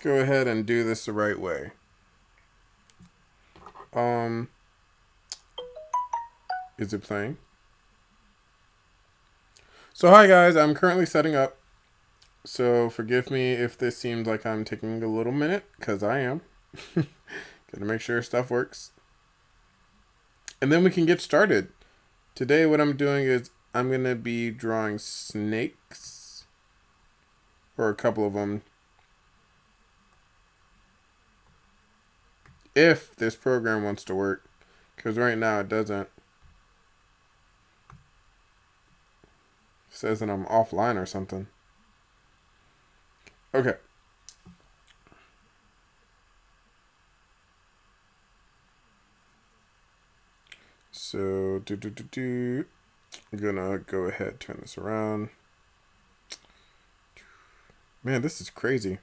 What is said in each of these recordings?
go ahead and do this the right way. Is it playing? So hi guys, I'm currently setting up. So forgive me if this seems like I'm taking a little minute, because I am. Gotta make sure stuff works. And then we can get started. Today what I'm doing is I'm gonna be drawing snakes. Or a couple of them. If this program wants to work. Because right now it doesn't. It says that I'm offline or something. Okay. So, I'm gonna go ahead, turn this around. Man, this is crazy.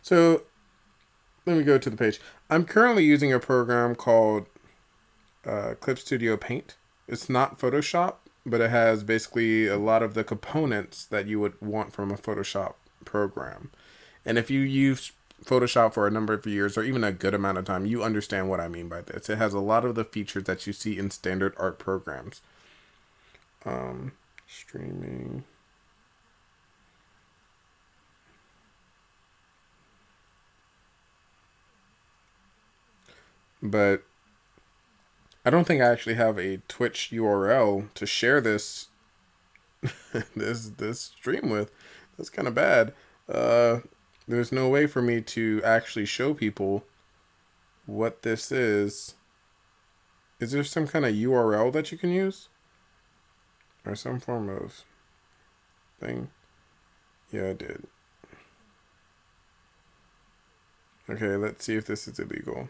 So, let me go to the page. I'm currently using a program called Clip Studio Paint. It's not Photoshop, but it has basically a lot of the components that you would want from a Photoshop program. And if you use Photoshop for a number of years or even a good amount of time, you understand what I mean by this. It has a lot of the features that you see in standard art programs. Streaming. But I don't think I actually have a Twitch URL to share this this stream with. That's kind of bad. Uh, there's no way for me to actually show people what this is. Is there some kind of URL that you can use? Or some form of thing? Yeah, I did. Okay, let's see if this is illegal.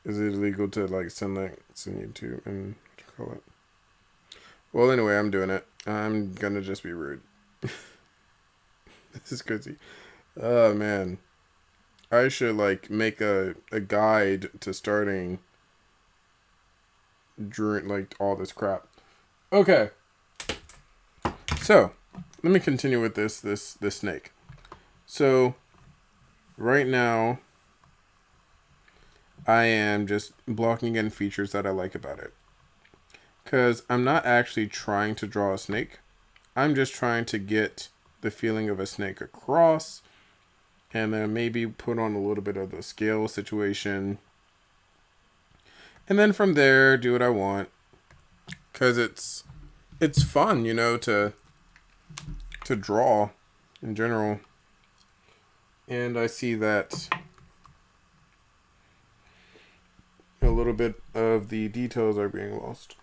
Is it illegal to like send YouTube and what you call it? Well, anyway, I'm doing it. I'm gonna just be rude. This is crazy. Oh man, I should like make a guide to starting during like all this crap. Okay, so let me continue with this snake. So right now, I am just blocking in features that I like about it. Because I'm not actually trying to draw a snake. I'm just trying to get the feeling of a snake across. And then maybe put on a little bit of the scale situation. And then from there, do what I want. Because it's fun, you know, to draw in general. And I see that a little bit of the details are being lost.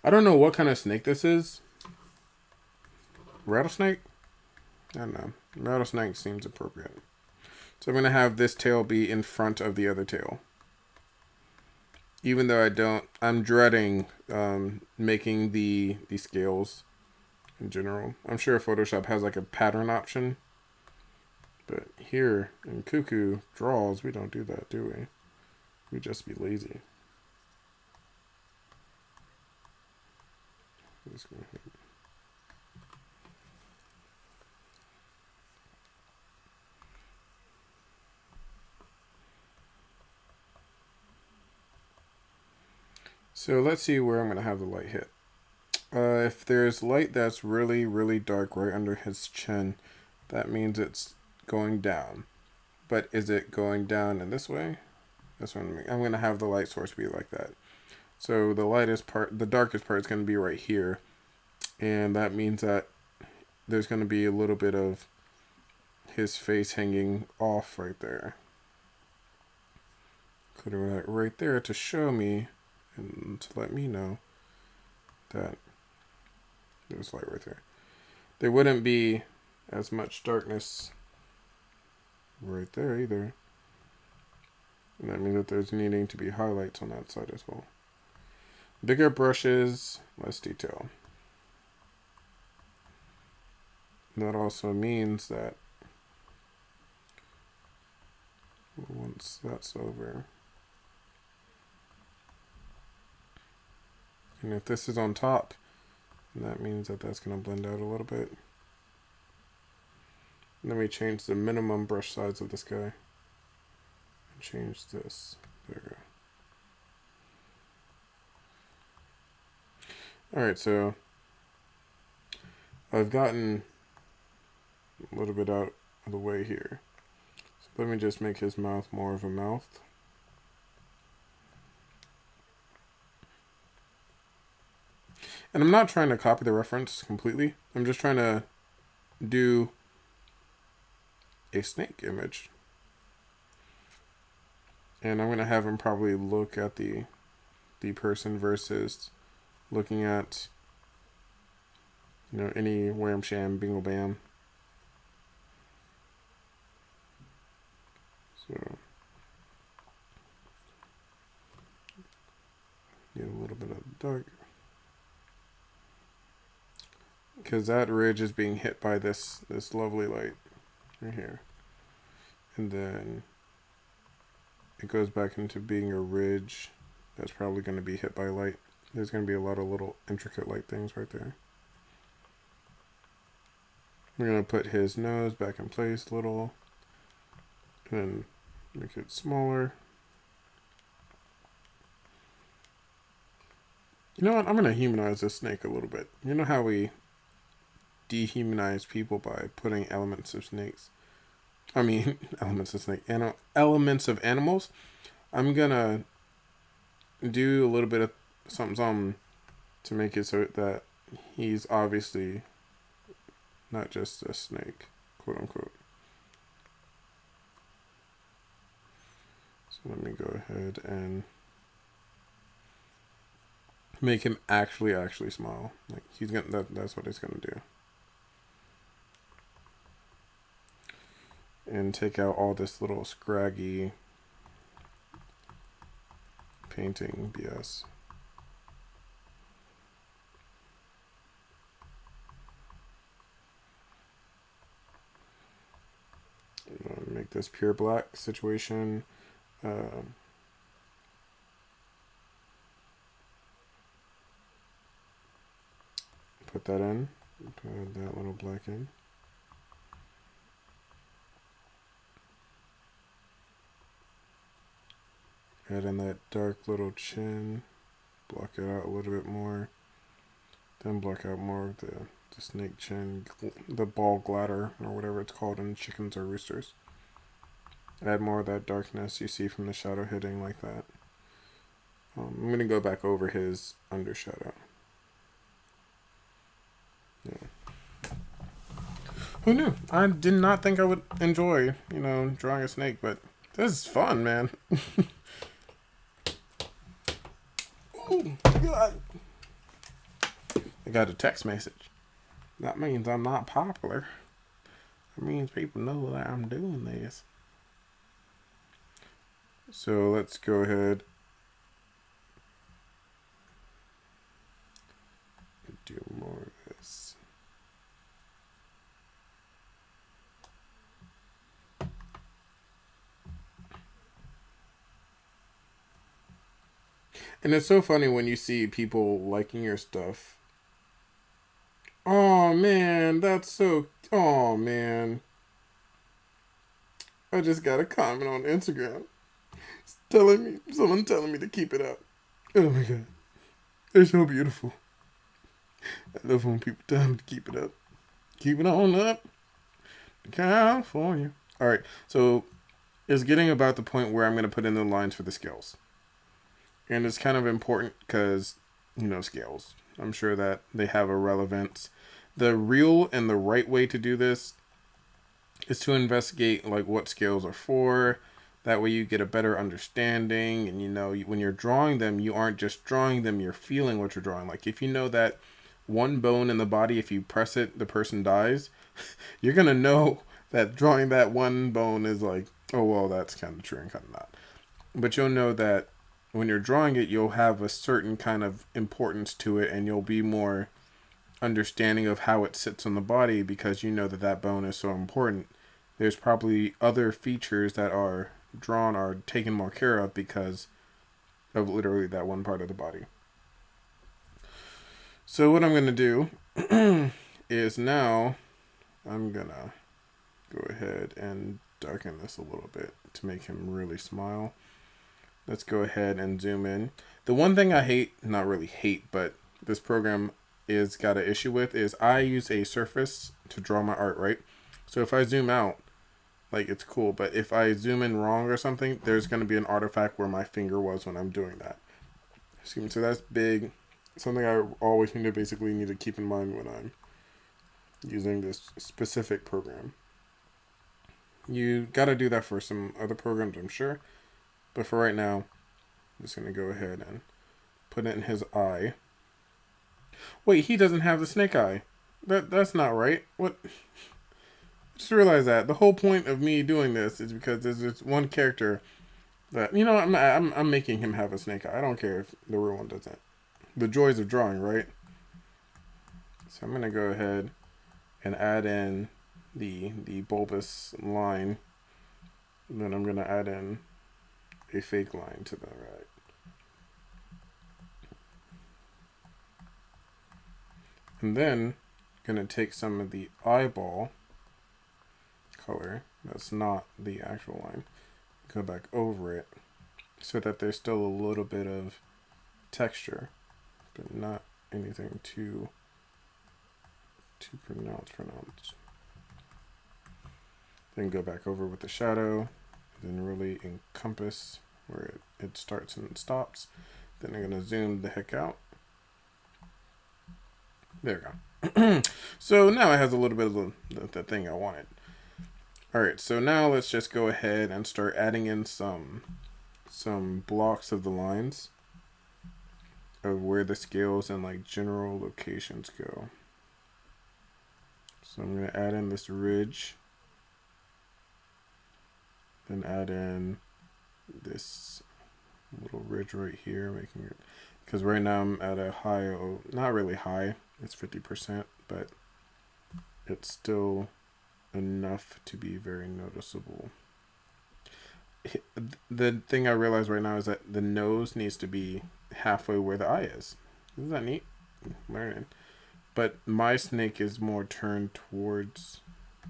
I don't know what kind of snake this is. Rattlesnake? I don't know. Rattlesnake seems appropriate. So I'm going to have this tail be in front of the other tail. Even though I'm dreading making the scales in general. I'm sure Photoshop has like a pattern option. But here in Cuckoo Draws, we don't do that, do we? We just be lazy. So let's see where I'm going to have the light hit. If there's light that's really, really dark right under his chin, that means it's going down. But is it going down in this way? This one, I'm going to have the light source be like that. So the darkest part is going to be right here. And that means that there's going to be a little bit of his face hanging off right there. Put it right there to show me and to let me know that there's light right there. There wouldn't be as much darkness right there either. And that means that there's needing to be highlights on that side as well. Bigger brushes, less detail. That also means that once that's over, and if this is on top, And that means that that's going to blend out a little bit. Let me change the minimum brush size of this guy. And change this. There we go. Alright, so I've gotten a little bit out of the way here. So let me just make his mouth more of a mouth. And I'm not trying to copy the reference completely. I'm just trying to do a snake image. And I'm going to have him probably look at the person versus looking at, you know, any wham sham bingo bam. So need a little bit of dark, because that ridge is being hit by this lovely light right here, and then it goes back into being a ridge that's probably going to be hit by light. There's going to be a lot of little intricate light things right there. We're going to put his nose back in place a little and make it smaller. You know what? I'm going to humanize this snake a little bit. You know how we dehumanize people by putting elements of snakes? I mean, elements of snake, elements of animals. I'm going to do a little bit of something to make it so that he's obviously not just a snake, quote unquote. So let me go ahead and make him actually smile. Like he's gonna, that's what he's gonna do. And take out all this little scraggy painting BS. Make this pure black situation. Put that in. Put that little black in. Add in that dark little chin. Block it out a little bit more. Then block out more of the snake chin, the ball glider, or whatever it's called in chickens or roosters. Add more of that darkness you see from the shadow hitting like that. I'm going to go back over his undershadow. Yeah. Who knew? I did not think I would enjoy, you know, drawing a snake, but this is fun, man. Oh, God. I got a text message. That means I'm not popular. That means people know that I'm doing this. So let's go ahead and do more of this. And it's so funny when you see people liking your stuff. Oh man, that's so. Oh man. I just got a comment on Instagram someone telling me to keep it up. Oh my God. They're so beautiful. I love when people tell me to keep it up. Keep it on up. California. Alright, so it's getting about the point where I'm going to put in the lines for the scales. And it's kind of important because, you know, scales. I'm sure that they have a relevance. The real and the right way to do this is to investigate like what scales are for. That way you get a better understanding, and you know when you're drawing them, you aren't just drawing them, you're feeling what you're drawing. Like if you know that one bone in the body, if you press it, the person dies, you're gonna know that drawing that one bone is like, oh well, that's kind of true and kind of not. But you'll know that when you're drawing it, you'll have a certain kind of importance to it, and you'll be more understanding of how it sits on the body because you know that that bone is so important. There's probably other features that are drawn or taken more care of because of literally that one part of the body. So what I'm gonna do is now I'm gonna go ahead and darken this a little bit to make him really smile. Let's go ahead and zoom in. The one thing I hate, not really hate, but this program is got an issue with is I use a surface to draw my art, right? So if I zoom out, like it's cool, but if I zoom in wrong or something, there's going to be an artifact where my finger was when I'm doing that. So that's big. Something I always need to keep in mind when I'm using this specific program. You got to do that for some other programs, I'm sure. But for right now, I'm just going to go ahead and put it in his eye. Wait, he doesn't have the snake eye. That's not right. What? Just realize that the whole point of me doing this is because there's this one character that I'm making him have a snake eye. I don't care if the real one doesn't. The joys of drawing, right? So I'm gonna go ahead and add in the bulbous line. And then I'm gonna add in a fake line to the right. And then gonna take some of the eyeball color that's not the actual line, go back over it so that there's still a little bit of texture, but not anything too pronounced. Then go back over with the shadow, then really encompass where it starts and stops. Then I'm gonna zoom the heck out. There we go. So now it has a little bit of the thing I wanted. Alright, so now let's just go ahead and start adding in some blocks of the lines of where the scales and like general locations go. So I'm going to add in this ridge, then add in this little ridge right here, making it, because right now I'm at a high, not really high, it's 50%, but it's still enough to be very noticeable. The thing I realize right now is that the nose needs to be halfway where the eye is. Isn't that neat? Learning. But my snake is more turned towards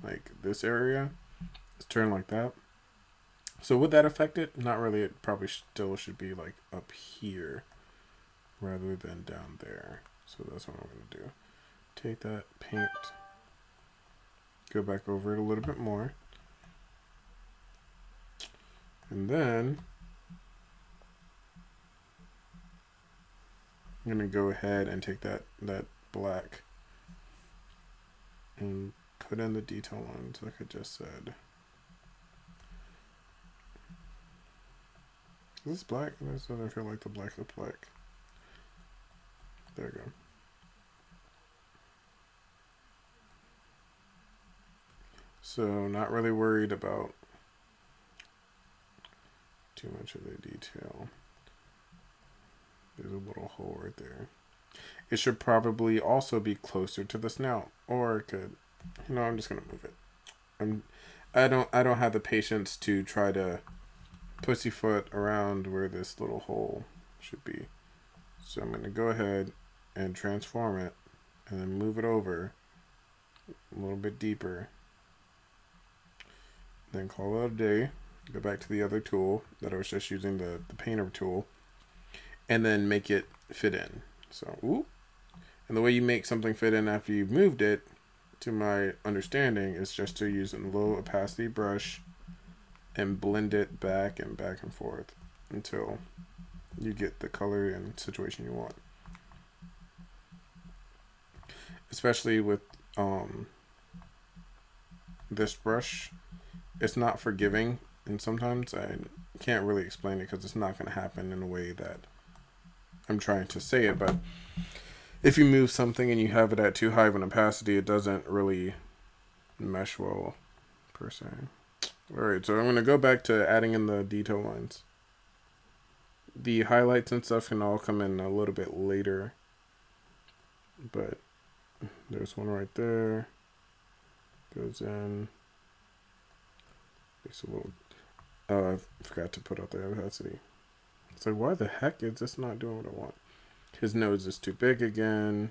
like this area. It's turned like that. So would that affect it? Not really. It probably still should be like up here rather than down there. So that's what I'm going to do. Take that paint, go back over it a little bit more. And then I'm going to go ahead and take that black and put in the detail lines like I just said. Is this black? This doesn't feel like the black is black. There we go. So not really worried about too much of the detail. There's a little hole right there. It should probably also be closer to the snout, or it could. I'm just gonna move it. I don't have the patience to try to pussyfoot around where this little hole should be. So I'm gonna go ahead and transform it, and then move it over a little bit deeper. Then call it a day. Go back to the other tool that I was just using, the painter tool, and then make it fit in. So, ooh. And the way you make something fit in after you've moved it, to my understanding, is just to use a low opacity brush and blend it back and forth until you get the color and situation you want. Especially with this brush, it's not forgiving, and sometimes I can't really explain it because it's not going to happen in a way that I'm trying to say it, but if you move something and you have it at too high of an opacity, it doesn't really mesh well, per se. Alright, so I'm going to go back to adding in the detail lines. The highlights and stuff can all come in a little bit later, but there's one right there. Goes in. It's a little. I forgot to put out the opacity. It's like, why the heck is this not doing what I want? His nose is too big again.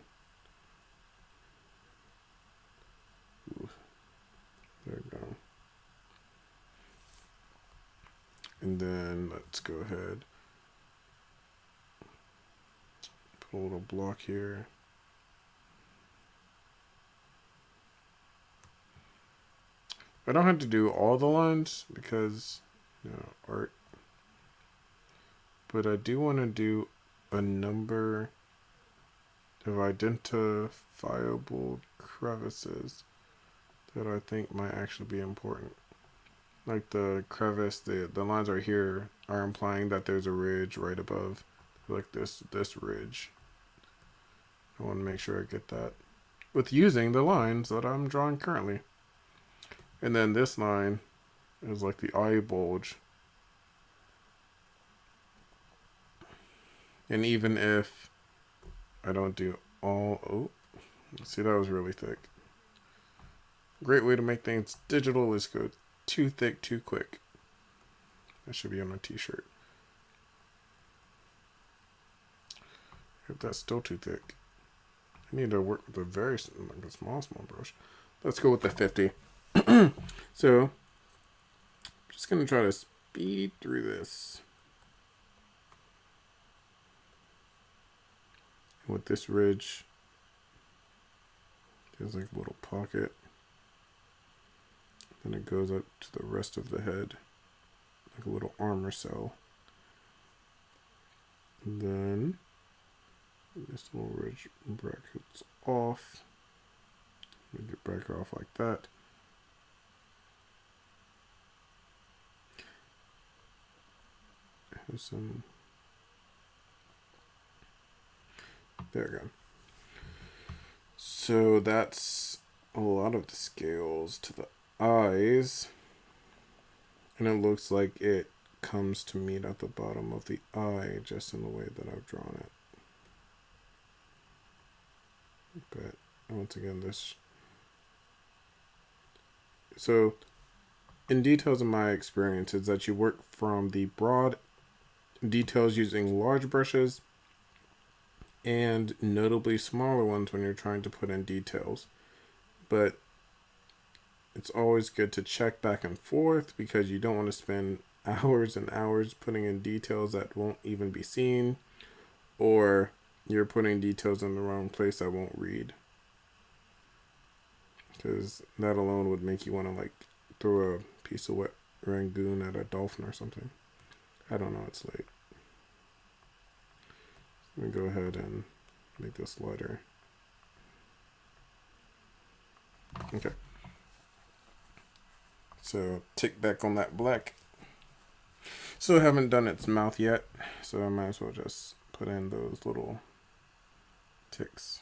And then let's go ahead. Put a little block here. I don't have to do all the lines because, art. But I do want to do a number of identifiable crevices that I think might actually be important. Like the crevice, the lines right here are implying that there's a ridge right above, like this ridge. I want to make sure I get that with using the lines that I'm drawing currently. And then this line is like the eye bulge. And even if I don't do all, see, that was really thick. Great way to make things digital is go too thick, too quick. That should be on a t-shirt. If that's still too thick, I need to work with a very small brush. Let's go with the 50. So, I'm just going to try to speed through this. With this ridge, there's like a little pocket. Then it goes up to the rest of the head, like a little armor cell. And then this little ridge brackets off. Make it back off like that. Have some. There we go. So that's a lot of the scales to the eyes. And it looks like it comes to meet at the bottom of the eye just in the way that I've drawn it. But once again, this. So in details of my experience is that you work from the broad details using large brushes and notably smaller ones when you're trying to put in details. But it's always good to check back and forth because you don't want to spend hours and hours putting in details that won't even be seen, or you're putting details in the wrong place that won't read. Because that alone would make you want to like throw a piece of wet Rangoon at a dolphin or something. I don't know, it's late. Let me go ahead and make this lighter. Okay. So tick back on that black. So I haven't done its mouth yet, so I might as well just put in those little ticks.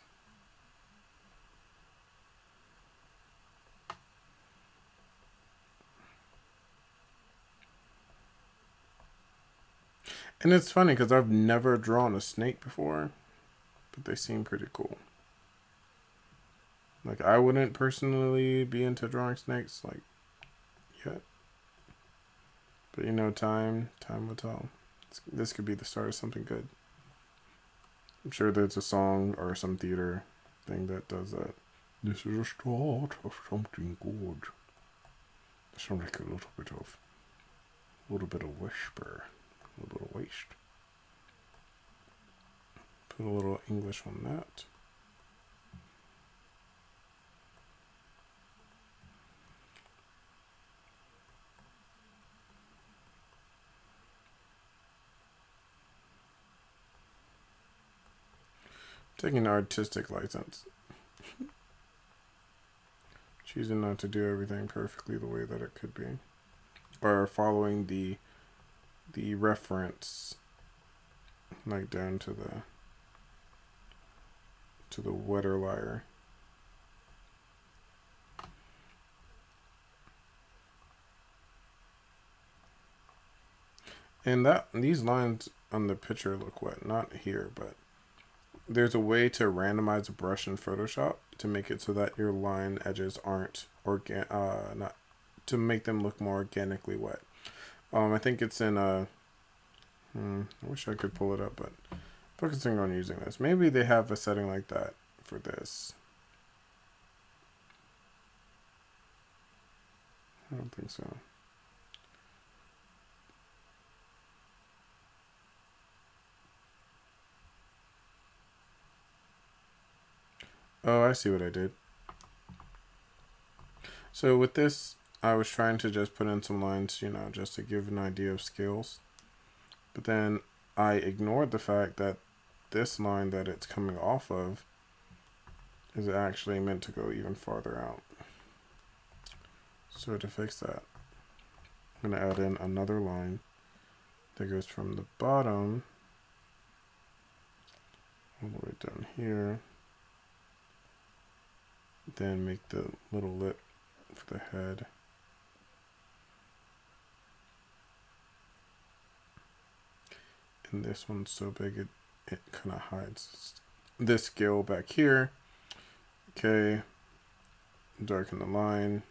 And it's funny because I've never drawn a snake before, but they seem pretty cool. Like, I wouldn't personally be into drawing snakes, like, yet. But time will tell. This could be the start of something good. I'm sure there's a song or some theater thing that does that. This is a start of something good. That sounds like a little bit of whisper. A little bit of waste. Put a little English on that. Taking an artistic license. Choosing not to do everything perfectly the way that it could be. Or following the reference like down to the wetter layer. And these lines on the picture look wet, not here, but there's a way to randomize a brush in Photoshop to make it so that your line edges aren't not to make them look more organically wet. I think it's in I wish I could pull it up, but focusing on using this. Maybe they have a setting like that for this. I don't think so. Oh, I see what I did. So with this, I was trying to just put in some lines, you know, just to give an idea of scales. But then I ignored the fact that this line that it's coming off of is actually meant to go even farther out. So to fix that, I'm going to add in another line that goes from the bottom all the way down here. Then make the little lip for the head. And this one's so big it kind of hides this scale back here. Okay, darken the line,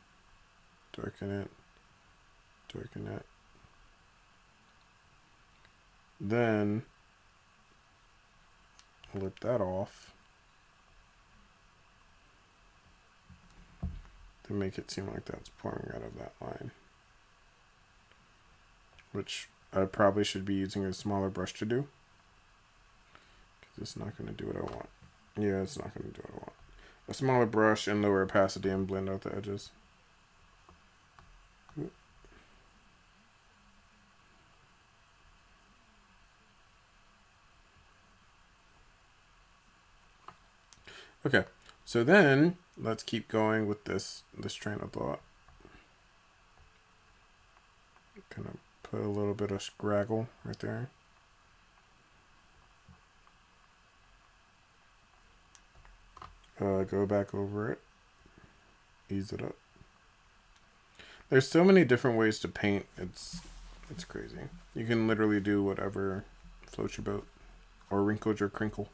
darken it, darken it. Then lip that off to make it seem like that's pouring out of that line, which I probably should be using a smaller brush to do, because it's not going to do what I want. Yeah, it's not going to do what I want. A smaller brush and lower opacity and blend out the edges. Okay, so then let's keep going with this train of thought. Kind of put a little bit of scraggle right there. Go back over it, ease it up. There's so many different ways to paint. It's crazy. You can literally do whatever floats your boat, or wrinkle your crinkle.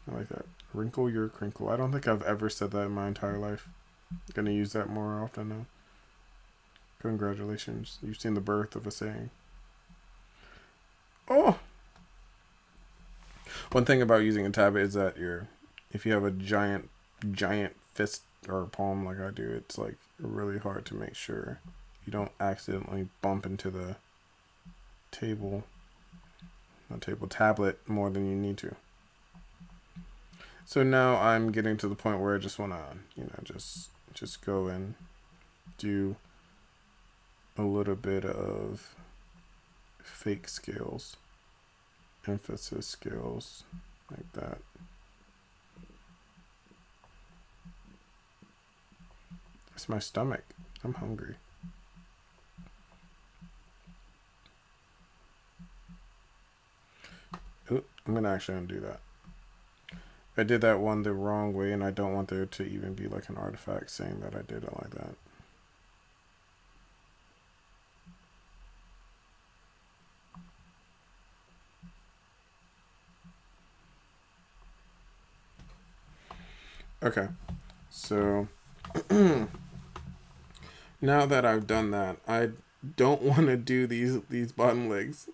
I like that. Wrinkle your crinkle. I don't think I've ever said that in my entire life. I'm gonna use that more often now. Congratulations. You've seen the birth of a saying. Oh! One thing about using a tablet is that if you have a giant fist or palm like I do, it's like really hard to make sure you don't accidentally bump into the tablet more than you need to. So now I'm getting to the point where I just want to, just go and do a little bit of fake scales, emphasis scales, like that. It's my stomach. I'm hungry. Ooh, I'm gonna actually undo that. I did that one the wrong way, and I don't want there to even be like an artifact saying that I did it like that. Okay, so now that I've done that, I don't want to do these bottom legs.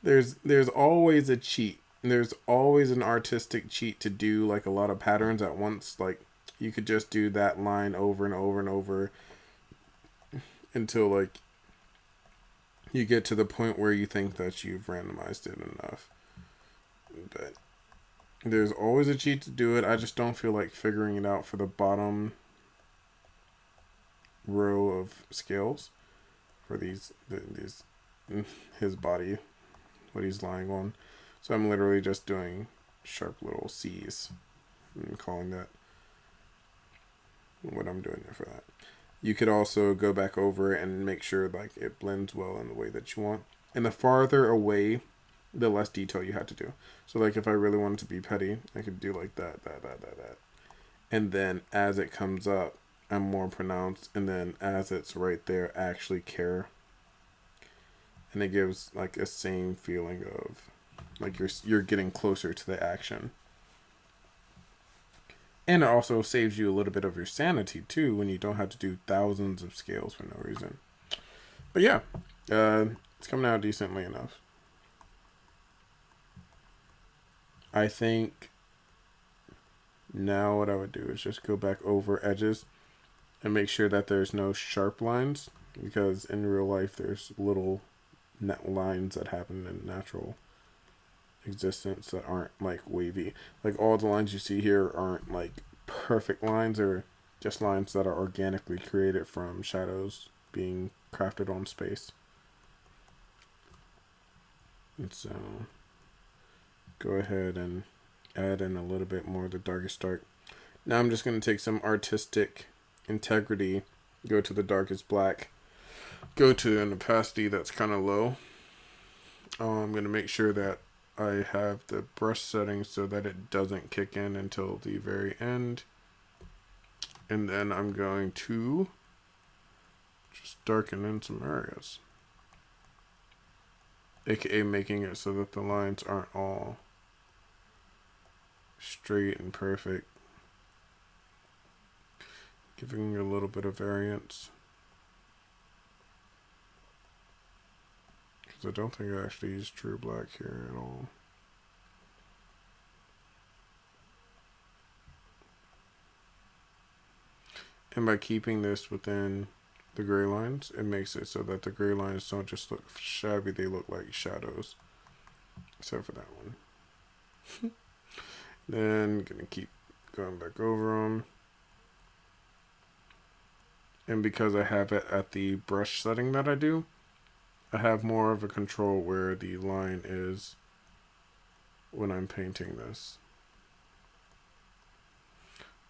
There's always a cheat. There's always an artistic cheat to do like a lot of patterns at once. Like you could just do that line over and over and over until like you get to the point where you think that you've randomized it enough. But there's always a cheat to do it. I just don't feel like figuring it out for the bottom row of scales for these his body, what he's lying on. So I'm literally just doing sharp little C's and calling that what I'm doing there for that. You could also go back over it and make sure like it blends well in the way that you want. And the farther away, the less detail you have to do. So like if I really wanted to be petty, I could do like that. And then as it comes up, I'm more pronounced. And then as it's right there, actually care. And it gives like a same feeling of like you're getting closer to the action. And it also saves you a little bit of your sanity too when you don't have to do thousands of scales for no reason. But yeah, it's coming out decently enough. I think now what I would do is just go back over edges and make sure that there's no sharp lines, because in real life there's little net lines that happen in existence that aren't like wavy. Like all the lines you see here aren't like perfect lines, or just lines that are organically created from shadows being crafted on space. And so go ahead and add in a little bit more of the darkest dark. Now I'm just going to take some artistic integrity, go to the darkest black, go to an opacity that's kind of low. I'm going to make sure that I have the brush settings so that it doesn't kick in until the very end. And then I'm going to just darken in some areas, aka making it so that the lines aren't all straight and perfect, giving you a little bit of variance. Because I don't think I actually use true black here at all. And by keeping this within the gray lines, it makes it so that the gray lines don't just look shabby, they look like shadows. Except for that one. Then gonna keep going back over them. And because I have it at the brush setting that I do, I have more of a control where the line is when I'm painting this.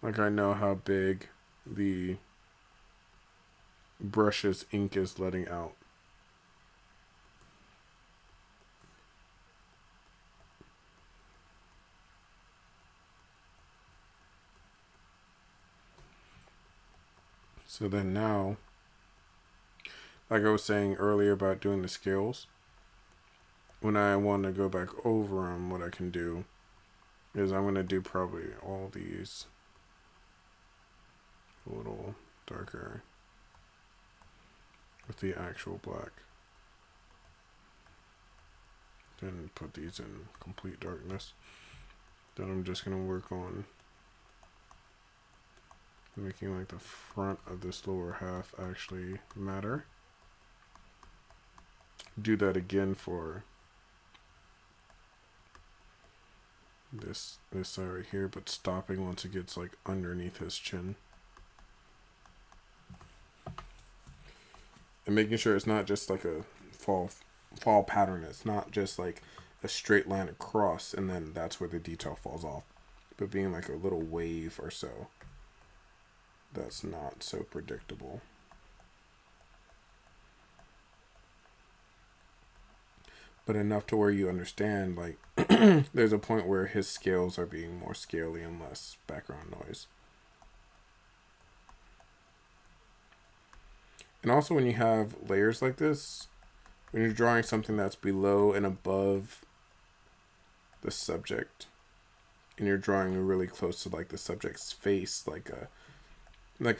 Like I know how big the brush's ink is letting out. So then now, like I was saying earlier about doing the scales, when I want to go back over them, what I can do is I'm going to do probably all these a little darker with the actual black. Then put these in complete darkness. Then I'm just going to work on making like the front of this lower half actually matter. Do that again for this side right here, but stopping once it gets like underneath his chin. And making sure it's not just like a fall pattern. It's not just like a straight line across and then that's where the detail falls off. But being like a little wave or so. That's not so predictable. But enough to where you understand, like, there's a point where his scales are being more scaly and less background noise. And also when you have layers like this, when you're drawing something that's below and above the subject, and you're drawing really close to like the subject's face, like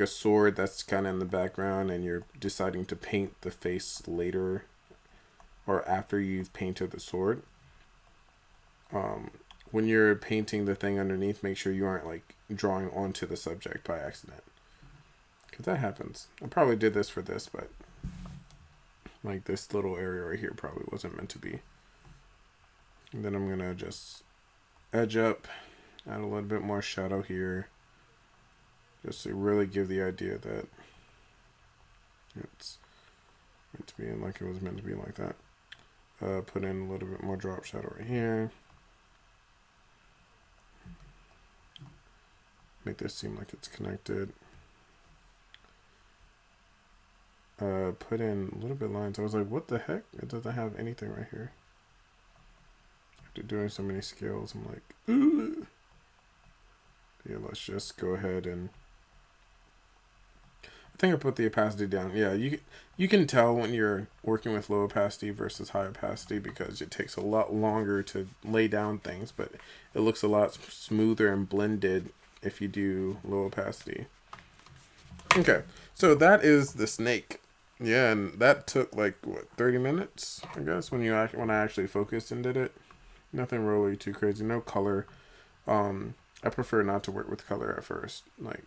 a sword that's kind of in the background, and you're deciding to paint the face later or after you've painted the sword. When you're painting the thing underneath, make sure you aren't like drawing onto the subject by accident. Because that happens. I probably did this for this, but like this little area right here probably wasn't meant to be. And then I'm going to just edge up, add a little bit more shadow here. Just to really give the idea that it's meant to be like it was meant to be like that. Put in a little bit more drop shadow right here. Make this seem like it's connected. Put in a little bit of lines. I was like, what the heck? It doesn't have anything right here. After doing so many scales, I'm like, ooh. Yeah, let's just go ahead and I think I put the opacity down. Yeah, you can tell when you're working with low opacity versus high opacity because it takes a lot longer to lay down things, but it looks a lot smoother and blended if you do low opacity. Okay, so that is the snake. Yeah, and that took like what 30 minutes, I guess, when I actually focused and did it. Nothing really too crazy. No color. I prefer not to work with color at first. Like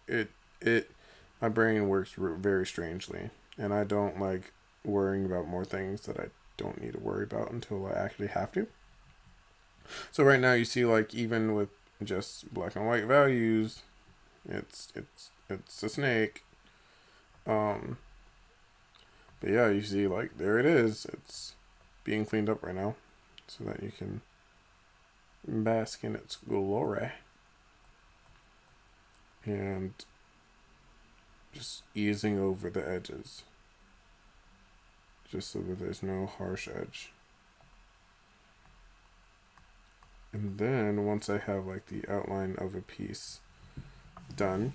my brain works very strangely, and I don't like worrying about more things that I don't need to worry about until I actually have to. So right now you see like even with just black and white values, it's a snake. Um, but yeah, you see like there it is. It's being cleaned up right now, so that you can bask in its glory and just easing over the edges, just so that there's no harsh edge. And then once I have like the outline of a piece done,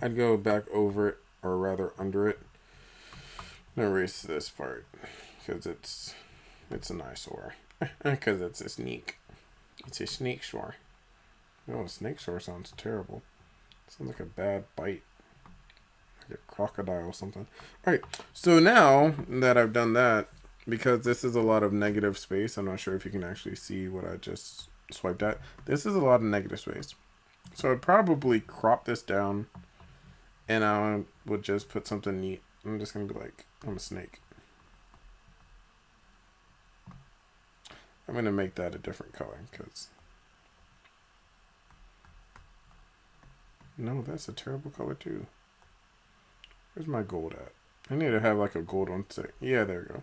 I'd go back over it, or rather under it, and erase this part because it's an eyesore. Because it's a sneak. It's a snake shore. No, a snake shore sounds terrible. It sounds like a bad bite, like a crocodile or something. All right. So now that I've done that, because this is a lot of negative space, I'm not sure if you can actually see what I just swiped at. This is a lot of negative space. So I'd probably crop this down, and I would just put something neat. I'm just going to be like, I'm a snake. I'm going to make that a different color, because... No, that's a terrible color, too. Where's my gold at? I need to have, like, a gold on stick. Yeah, there we go.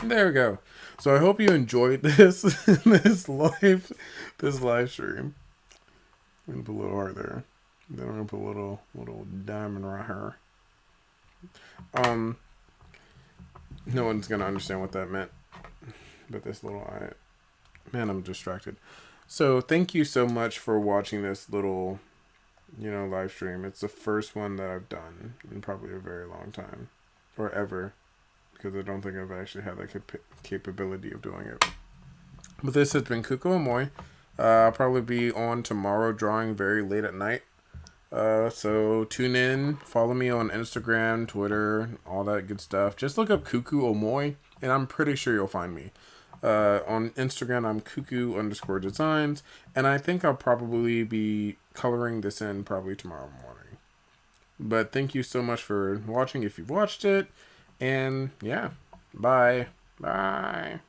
There we go. So I hope you enjoyed this this live stream. I'm gonna put a little heart there. Then I'm gonna put a little diamond right here. No one's gonna understand what that meant, but this little eye. Man, I'm distracted. So thank you so much for watching this little, live stream. It's the first one that I've done in probably a very long time, or ever, because I don't think I've actually had that capability of doing it. But this has been Kuku Amoy. I'll probably be on tomorrow drawing very late at night. So tune in, follow me on Instagram, Twitter, all that good stuff. Just look up Kuku Amoy, and I'm pretty sure you'll find me. On Instagram, I'm Kuku_designs, and I think I'll probably be coloring this in probably tomorrow morning. But thank you so much for watching if you've watched it, and yeah, bye. Bye.